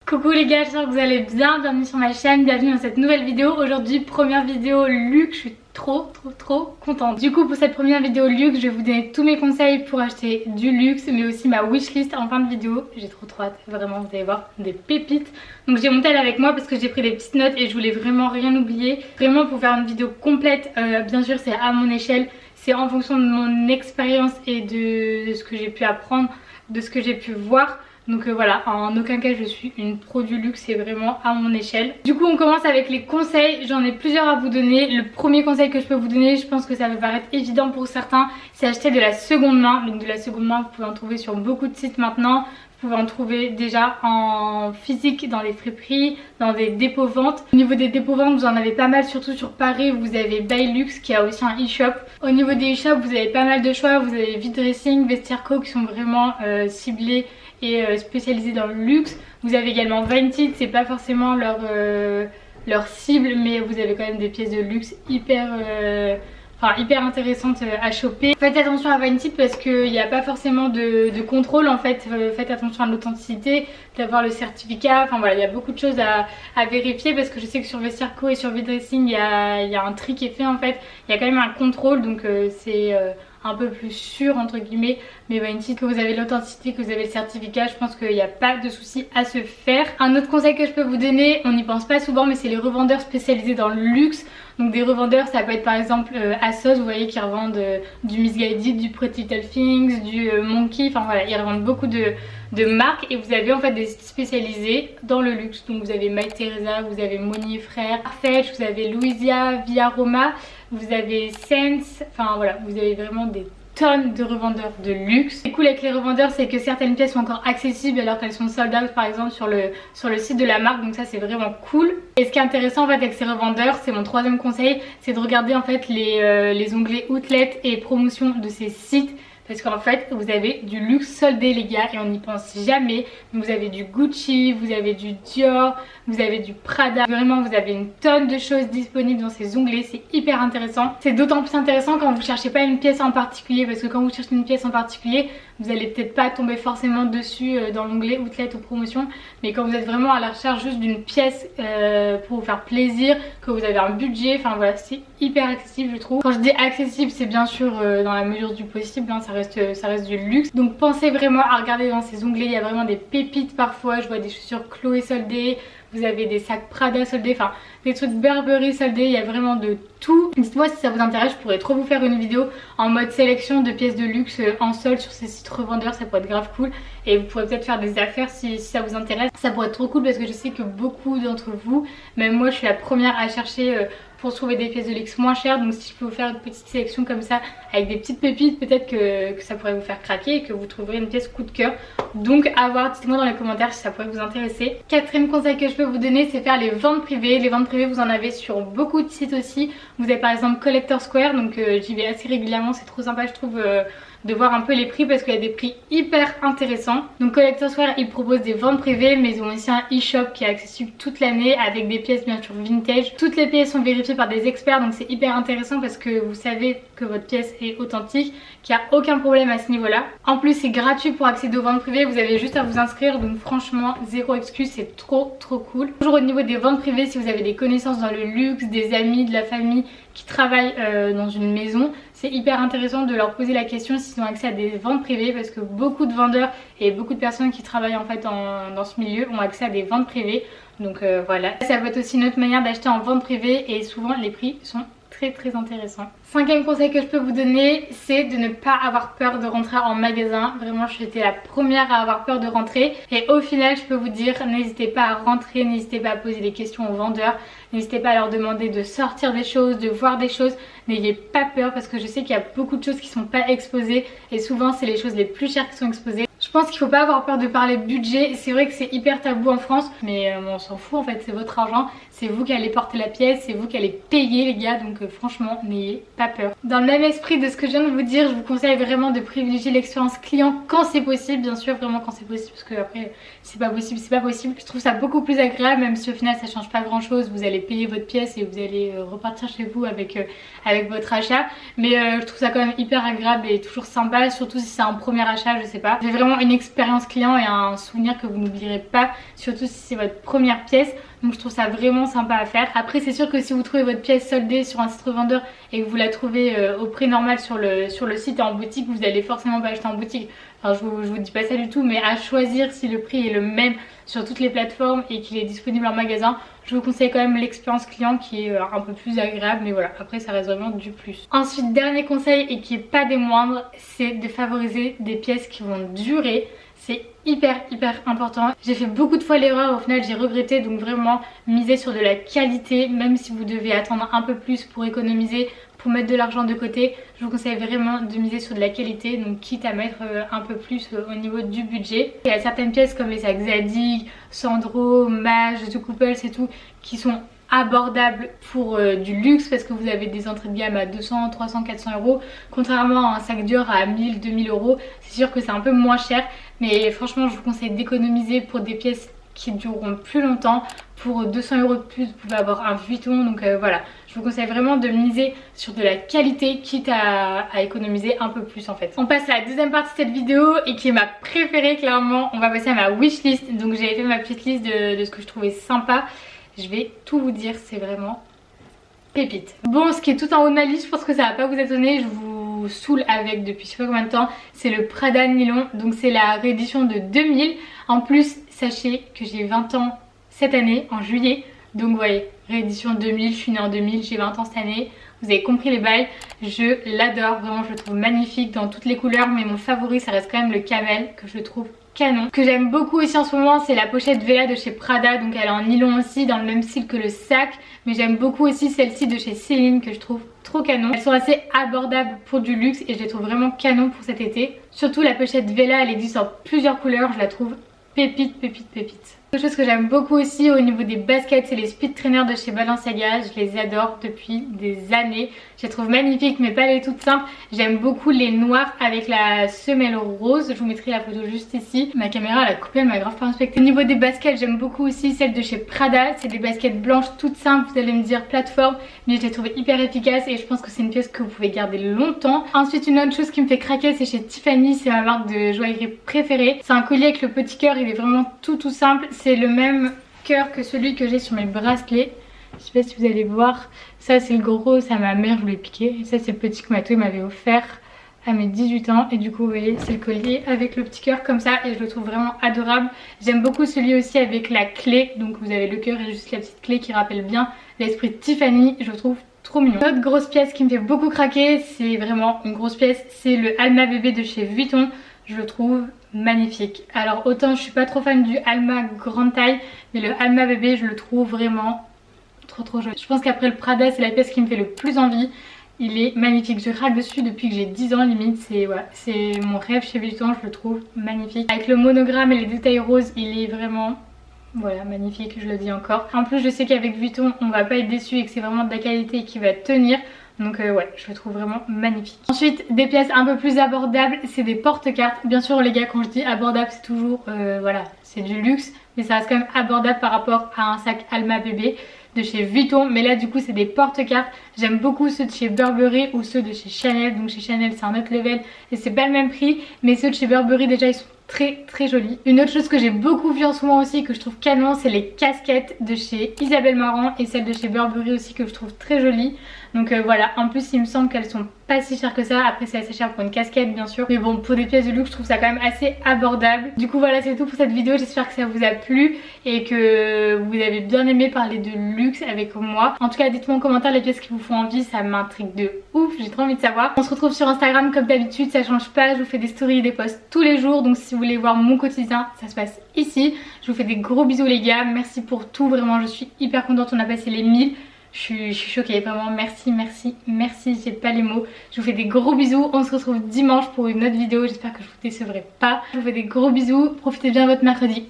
Coucou les gars, j'espère que vous allez bien, bienvenue sur ma chaîne, bienvenue dans cette nouvelle vidéo. Aujourd'hui première vidéo luxe, je suis trop contente. Du coup pour cette première vidéo luxe, je vais vous donner tous mes conseils pour acheter du luxe, mais aussi ma wishlist en fin de vidéo. J'ai trop hâte, vraiment vous allez voir des pépites. Donc j'ai mon tel avec moi parce que j'ai pris des petites notes et je voulais vraiment rien oublier. Vraiment pour faire une vidéo complète, bien sûr c'est à mon échelle, c'est en fonction de mon expérience et de ce que j'ai pu apprendre, de ce que j'ai pu voir. Donc voilà, en aucun cas je suis une pro du luxe, c'est vraiment à mon échelle. Du coup on commence avec les conseils, j'en ai plusieurs à vous donner. Le premier conseil que je peux vous donner, je pense que ça va paraître évident pour certains, c'est acheter de la seconde main. Donc de la seconde main, vous pouvez en trouver sur beaucoup de sites maintenant. Vous pouvez en trouver déjà en physique dans les friperies, dans des dépôts ventes. Au niveau des dépôts ventes, vous en avez pas mal, surtout sur Paris. Vous avez Bailux qui a aussi un e-shop. Au niveau des e-shops, vous avez pas mal de choix. Vous avez V-Dressing, Vestiaire Co qui sont vraiment ciblés et spécialisés dans le luxe. Vous avez également Vinted, c'est pas forcément leur cible, mais vous avez quand même des pièces de luxe hyper intéressantes à choper. Faites attention à Vinted parce qu'il n'y a pas forcément de contrôle en fait. Faites attention à l'authenticité, d'avoir le certificat. Enfin voilà, il y a beaucoup de choses à vérifier parce que je sais que sur Vestiaire Co et sur V-Dressing il y a un tri qui est fait en fait. Il y a quand même un contrôle, donc c'est un peu plus sûr entre guillemets. Mais Vinted, que vous avez l'authenticité, que vous avez le certificat, je pense qu'il n'y a pas de souci à se faire. Un autre conseil que je peux vous donner, on n'y pense pas souvent, mais c'est les revendeurs spécialisés dans le luxe. Donc des revendeurs, ça peut être par exemple Asos, vous voyez, qui revendent du Missguided, du Pretty Little Things, du Monkey, enfin voilà, ils revendent beaucoup de marques. Et vous avez en fait des sites spécialisés dans le luxe. Donc vous avez Mytheresa, vous avez Monnier Frères, Farfetch, vous avez Louisia, Via Roma, vous avez Sense, enfin voilà, vous avez vraiment des tonnes de revendeurs de luxe. Ce qui est cool avec les revendeurs, c'est que certaines pièces sont encore accessibles alors qu'elles sont sold out par exemple sur le site de la marque, donc ça c'est vraiment cool. Et ce qui est intéressant en fait avec ces revendeurs, c'est mon troisième conseil, c'est de regarder en fait les onglets outlet et promotion de ces sites. Parce qu'en fait vous avez du luxe soldé les gars et on n'y pense jamais. Vous avez du Gucci, vous avez du Dior, vous avez du Prada. Vraiment vous avez une tonne de choses disponibles dans ces onglets, c'est hyper intéressant. C'est d'autant plus intéressant quand vous cherchez pas une pièce en particulier. Parce que quand vous cherchez une pièce en particulier, vous allez peut-être pas tomber forcément dessus dans l'onglet outlet ou promotion. Mais quand vous êtes vraiment à la recherche juste d'une pièce pour vous faire plaisir, que vous avez un budget, enfin voilà, c'est hyper accessible je trouve. Quand je dis accessible, c'est bien sûr dans la mesure du possible, hein, ça reste du luxe. Donc pensez vraiment à regarder dans ces onglets, il y a vraiment des pépites parfois. Je vois des chaussures Chloé soldées, vous avez des sacs Prada soldés, enfin des trucs Burberry soldés, il y a vraiment de tout. Dites-moi si ça vous intéresse, je pourrais trop vous faire une vidéo en mode sélection de pièces de luxe en solde sur ces sites revendeurs, ça pourrait être grave cool. Et vous pourrez peut-être faire des affaires si ça vous intéresse. Ça pourrait être trop cool parce que je sais que beaucoup d'entre vous, même moi je suis la première à chercher pour trouver des pièces de luxe moins chères. Donc si je peux vous faire une petite sélection comme ça avec des petites pépites, peut-être que ça pourrait vous faire craquer et que vous trouverez une pièce coup de cœur. Donc à voir, dites-moi dans les commentaires si ça pourrait vous intéresser. Quatrième conseil que je peux vous donner, c'est faire les ventes privées. Les ventes privées vous en avez sur beaucoup de sites aussi. Vous avez par exemple Collector Square, donc j'y vais assez régulièrement, c'est trop sympa je trouve de voir un peu les prix parce qu'il y a des prix hyper intéressants. Donc Collector Square ils proposent des ventes privées, mais ils ont aussi un e-shop qui est accessible toute l'année avec des pièces bien sûr vintage. Toutes les pièces sont vérifiées par des experts, donc c'est hyper intéressant parce que vous savez que votre pièce est authentique, qu'il n'y a aucun problème à ce niveau là. En plus c'est gratuit pour accéder aux ventes privées, vous avez juste à vous inscrire, donc franchement zéro excuse, c'est trop cool. Toujours au niveau des ventes privées, si vous avez des connaissances dans le luxe, des amis, de la famille qui travaillent dans une maison, c'est hyper intéressant de leur poser la question s'ils ont accès à des ventes privées, parce que beaucoup de vendeurs et beaucoup de personnes qui travaillent en fait dans ce milieu ont accès à des ventes privées. Donc voilà, ça peut être aussi une autre manière d'acheter en vente privée et souvent les prix sont très intéressant. Cinquième conseil que je peux vous donner, c'est de ne pas avoir peur de rentrer en magasin. Vraiment j'étais la première à avoir peur de rentrer et au final je peux vous dire, n'hésitez pas à rentrer, n'hésitez pas à poser des questions aux vendeurs, n'hésitez pas à leur demander de sortir des choses, de voir des choses. N'ayez pas peur parce que je sais qu'il y a beaucoup de choses qui sont pas exposées et souvent c'est les choses les plus chères qui sont exposées. Je pense qu'il faut pas avoir peur de parler budget. C'est vrai que c'est hyper tabou en France, mais on s'en fout en fait, c'est votre argent, c'est vous qui allez porter la pièce, c'est vous qui allez payer les gars, donc franchement n'ayez pas peur. Dans le même esprit de ce que je viens de vous dire, je vous conseille vraiment de privilégier l'expérience client quand c'est possible, bien sûr, vraiment quand c'est possible, parce que après c'est pas possible, c'est pas possible. Je trouve ça beaucoup plus agréable, même si au final ça change pas grand chose, vous allez payer votre pièce et vous allez repartir chez vous avec votre achat, mais je trouve ça quand même hyper agréable et toujours sympa, surtout si c'est un premier achat, je sais pas. J'ai vraiment vraiment une expérience client et un souvenir que vous n'oublierez pas, surtout si c'est votre première pièce. Donc je trouve ça vraiment sympa à faire. Après c'est sûr que si vous trouvez votre pièce soldée sur un site revendeur et que vous la trouvez au prix normal sur le site et en boutique, vous allez forcément pas acheter en boutique. Enfin je vous dis pas ça du tout, mais à choisir si le prix est le même sur toutes les plateformes et qu'il est disponible en magasin, je vous conseille quand même l'expérience client qui est un peu plus agréable, mais voilà, après ça reste vraiment du plus. Ensuite, dernier conseil et qui est pas des moindres, c'est de favoriser des pièces qui vont durer. C'est hyper important. J'ai fait beaucoup de fois l'erreur, au final j'ai regretté, donc vraiment miser sur de la qualité, même si vous devez attendre un peu plus pour économiser, pour mettre de l'argent de côté, je vous conseille vraiment de miser sur de la qualité, donc quitte à mettre un peu plus au niveau du budget. Il y a certaines pièces comme les sacs Zadig, Sandro, Mage, The Couples et tout qui sont abordables pour du luxe parce que vous avez des entrées de gamme à 200, 300, 400 euros, contrairement à un sac Dior à 1000, 2000 euros. C'est sûr que c'est un peu moins cher, mais franchement je vous conseille d'économiser pour des pièces qui dureront plus longtemps. Pour 200 euros de plus vous pouvez avoir un Vuitton, donc voilà, je vous conseille vraiment de miser sur de la qualité quitte à économiser un peu plus en fait. On passe à la deuxième partie de cette vidéo et qui est ma préférée clairement. On va passer à ma wishlist. Donc j'avais fait ma petite liste de ce que je trouvais sympa. Je vais tout vous dire, c'est vraiment pépite. Bon, ce qui est tout en haut de ma liste, je pense que ça va pas vous étonner, je vous saoule avec depuis je sais pas combien de temps. C'est le Prada Nylon, donc c'est la réédition de 2000. En plus, sachez que j'ai 20 ans cette année, en juillet. Donc vous voyez, réédition 2000, je suis née en 2000, j'ai 20 ans cette année. Vous avez compris les bails, je l'adore, vraiment je le trouve magnifique dans toutes les couleurs. Mais mon favori ça reste quand même le camel, que je trouve canon. Ce que j'aime beaucoup aussi en ce moment c'est la pochette Vela de chez Prada, donc elle est en nylon aussi dans le même style que le sac. Mais j'aime beaucoup aussi celle-ci de chez Céline que je trouve trop canon. Elles sont assez abordables pour du luxe et je les trouve vraiment canon pour cet été. Surtout la pochette Vela, elle existe en plusieurs couleurs, je la trouve pépite. Quelque chose que j'aime beaucoup aussi au niveau des baskets, c'est les speed trainers de chez Balenciaga. Je les adore depuis des années. Je les trouve magnifiques mais pas les toutes simples. J'aime beaucoup les noirs avec la semelle rose. Je vous mettrai la photo juste ici. Ma caméra elle a coupé, elle m'a grave pas respecté. Au niveau des baskets, j'aime beaucoup aussi celles de chez Prada. C'est des baskets blanches toutes simples, vous allez me dire plateforme, mais je les trouve hyper efficaces et je pense que c'est une pièce que vous pouvez garder longtemps. Ensuite, une autre chose qui me fait craquer, c'est chez Tiffany. C'est ma marque de joaillerie préférée. C'est un collier avec le petit cœur, il est vraiment tout simple. C'est le même cœur que celui que j'ai sur mes bracelets. Je sais pas si vous allez voir. Ça c'est le gros, ça ma mère, je lui ai piqué. Et ça c'est le petit que Mato m'avait offert à mes 18 ans. Et du coup vous voyez c'est le collier avec le petit cœur comme ça. Et je le trouve vraiment adorable. J'aime beaucoup celui aussi avec la clé. Donc vous avez le cœur et juste la petite clé qui rappelle bien l'esprit de Tiffany. Je le trouve trop mignon. Une autre grosse pièce qui me fait beaucoup craquer, c'est vraiment une grosse pièce, c'est le Alma bébé de chez Vuitton. Je le trouve magnifique. Alors autant je suis pas trop fan du Alma grande taille, mais le Alma bébé je le trouve vraiment trop joli. Je pense qu'après le Prada c'est la pièce qui me fait le plus envie. Il est magnifique, je craque dessus depuis que j'ai 10 ans limite, c'est mon rêve chez Vuitton, je le trouve magnifique. Avec le monogramme et les détails roses, il est vraiment voilà magnifique, je le dis encore. En plus je sais qu'avec Vuitton on va pas être déçu et que c'est vraiment de la qualité qui va tenir. Donc ouais, je le trouve vraiment magnifique. Ensuite, des pièces un peu plus abordables, c'est des porte-cartes. Bien sûr les gars, quand je dis abordable, c'est toujours, voilà, c'est du luxe. Mais ça reste quand même abordable par rapport à un sac Alma bébé de chez Vuitton. Mais là du coup c'est des porte-cartes. J'aime beaucoup ceux de chez Burberry ou ceux de chez Chanel. Donc chez Chanel c'est un autre level et c'est pas le même prix. Mais ceux de chez Burberry déjà ils sont très jolis. Une autre chose que j'ai beaucoup vu en ce moment aussi que je trouve canon, c'est les casquettes de chez Isabelle Marant et celles de chez Burberry aussi que je trouve très jolies. Donc voilà, en plus il me semble qu'elles sont pas si chères que ça. Après c'est assez cher pour une casquette bien sûr, mais bon pour des pièces de luxe je trouve ça quand même assez abordable. Du coup voilà, c'est tout pour cette vidéo, j'espère que ça vous a plu et que vous avez bien aimé parler de luxe avec moi. En tout cas dites-moi en commentaire les pièces qui vous font envie, ça m'intrigue de ouf, j'ai trop envie de savoir. On se retrouve sur Instagram comme d'habitude, ça change pas, je vous fais des stories et des posts tous les jours. Donc si vous voulez voir mon quotidien, ça se passe ici. Je vous fais des gros bisous les gars, merci pour tout, vraiment je suis hyper contente, on a passé les 1000. Je suis choquée, vraiment merci, j'ai pas les mots. Je vous fais des gros bisous, on se retrouve dimanche pour une autre vidéo, j'espère que je vous décevrai pas. Je vous fais des gros bisous, profitez bien de votre mercredi.